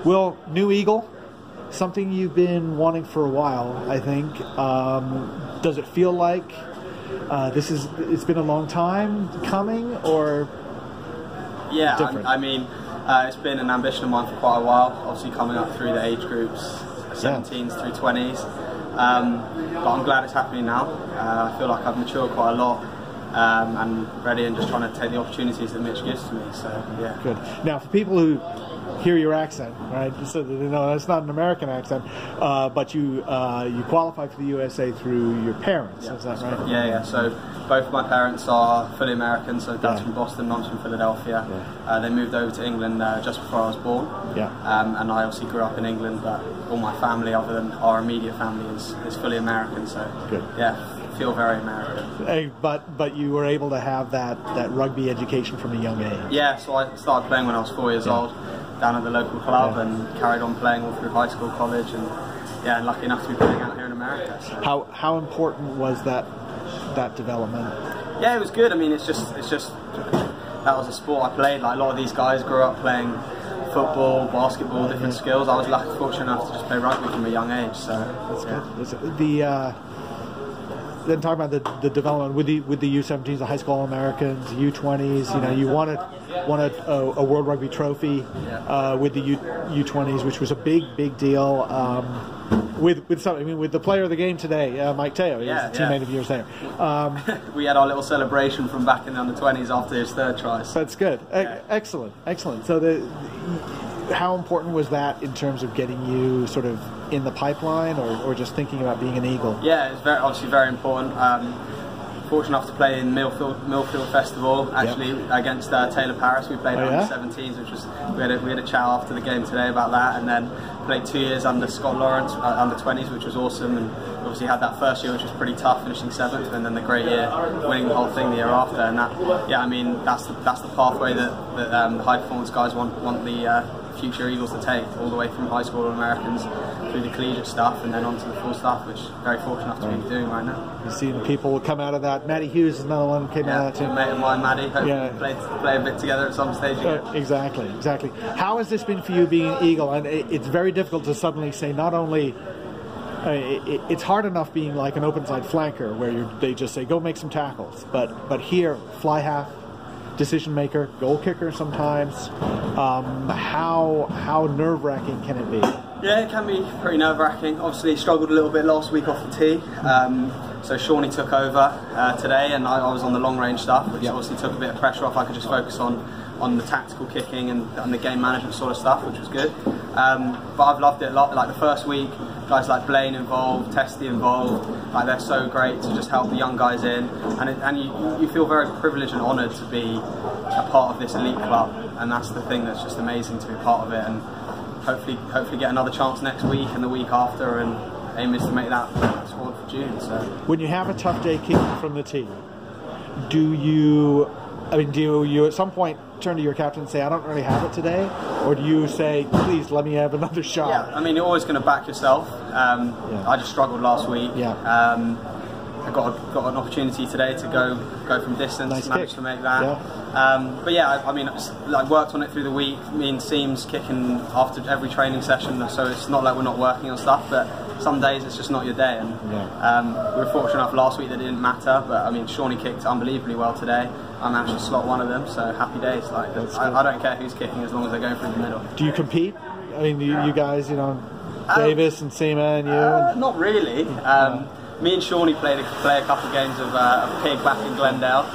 Will, new eagle, something you've been wanting for a while, I think. Does it feel like it's been a long time coming, or yeah, different? I mean, it's been an ambition of mine for quite a while, obviously coming up through the age groups, 17s through 20s. But I'm glad it's happening now. I feel like I've matured quite a lot. And ready and just trying to take the opportunities that Mitch gives to me. So yeah. Good. Now, for people who hear your accent, right? So they know that's not an American accent, but you qualified for the USA through your parents. Yeah, is that right? Yeah. So both my parents are fully American. So dad's from Boston, mom's from Philadelphia. Yeah. They moved over to England just before I was born. Yeah. And I obviously grew up in England, but all my family, other than our immediate family, is fully American. So good. Yeah. Feel very American. Hey, but you were able to have that rugby education from a young age. Yeah, so I started playing when I was 4 years old, down at the local club, and carried on playing all through high school, college, and yeah, lucky enough to be playing out here in America. So. How important was that development? Yeah, it was good. I mean, it's just that was a sport I played. Like a lot of these guys grew up playing football, basketball, different skills. I was fortunate enough to just play rugby from a young age. So that's good. Then talking about the development with the U17s, the high school All-Americans, U20s. You know, you won a World Rugby trophy with the U20s, which was a big deal. With the player of the game today, Mike Teo, he was a teammate of yours there. We had our little celebration from back in the under-20s after his third try. So. That's good. Excellent. So how important was that in terms of getting you sort of in the pipeline, or just thinking about being an Eagle? Yeah, it's obviously very important. Fortunate enough to play in Millfield Festival, actually, against Taylor Paris. We played under 17s, which was we had a chat after the game today about that, and then played 2 years under Scott Lawrence under 20s, which was awesome, and obviously had that first year, which was pretty tough, finishing 7th, and then the great year, winning the whole thing the year after. And that, yeah, I mean, that's the pathway that the high performance guys want the future Eagles to take, all the way from high school Americans through the collegiate stuff and then onto the full stuff, which I'm very fortunate enough to be doing right now. You've seen people come out of that. Matty Hughes is another one came out of that too. Mate of mine, Maddie. Hopefully play a bit together at some stage again. Exactly. How has this been for you being an Eagle? And it's very difficult to suddenly say not only it's hard enough being like an open side flanker where they just say go make some tackles, but here fly half, decision maker, goal kicker sometimes. How nerve-wracking can it be? Yeah, it can be pretty nerve-wracking. Obviously struggled a little bit last week off the tee. So Shawnee took over today, and I was on the long-range stuff, which obviously took a bit of pressure off. I could just focus on the tactical kicking and the game management sort of stuff, which was good. But I've loved it a lot. Like the first week, guys like Blaine involved, Testy involved, like they're so great to just help the young guys in, and you feel very privileged and honoured to be a part of this elite club, and that's the thing that's just amazing to be part of it, and hopefully get another chance next week and the week after, and aim is to make that squad for June. So when you have a tough day kicking from the tee, do you at some point turn to your captain and say, I don't really have it today? Or do you say, please let me have another shot? Yeah, I mean, you're always going to back yourself. I just struggled last week. I got an opportunity today to go from distance, managed to make that. But yeah, I mean, like worked on it through the week. Me and Seams kicking after every training session, so it's not like we're not working on stuff, but some days it's just not your day. And we were fortunate enough last week that it didn't matter, but I mean, Shawnee kicked unbelievably well today. I managed to slot one of them, so happy days. Like I don't care who's kicking as long as they're going through the middle. Do you compete? I mean, you guys, Davis and Seema and you? Not really. Me and Shawnee play a couple of games of Pig back in Glendale.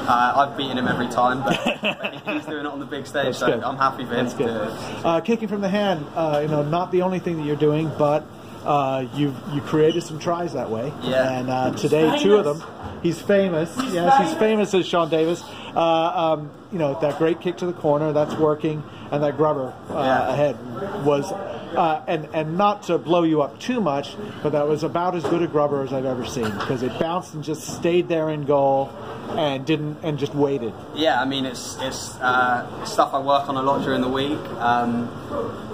I've beaten him every time, but he's doing it on the big stage, so I'm happy for him to do it. Kicking from the hand, not the only thing that you're doing, but you created some tries that way. Yeah. And today, 2 of them. He's famous. Yes, he's famous as Sean Davis. That great kick to the corner, that's working, and that grubber ahead was. And not to blow you up too much, but that was about as good a grubber as I've ever seen, because it bounced and just stayed there in goal and just waited. Yeah, I mean it's stuff I work on a lot during the week.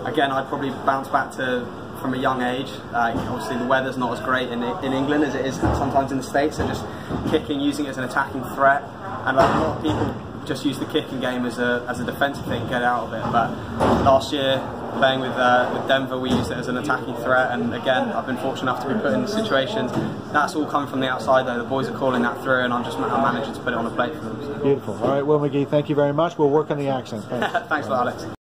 Again, I'd probably bounce back to from a young age. Obviously the weather's not as great in England as it is sometimes in the States, so just kicking, using it as an attacking threat, and like a lot of people just use the kicking game as a defensive thing, get out of it. But last year, playing with Denver, we used it as an attacking threat, and again, I've been fortunate enough to be put in situations. That's all coming from the outside though. The boys are calling that through, and I'm managing to put it on a plate for them. So. Beautiful. All right, Will McGee, thank you very much. We'll work on the accent. Thanks. Thanks a lot, Alex.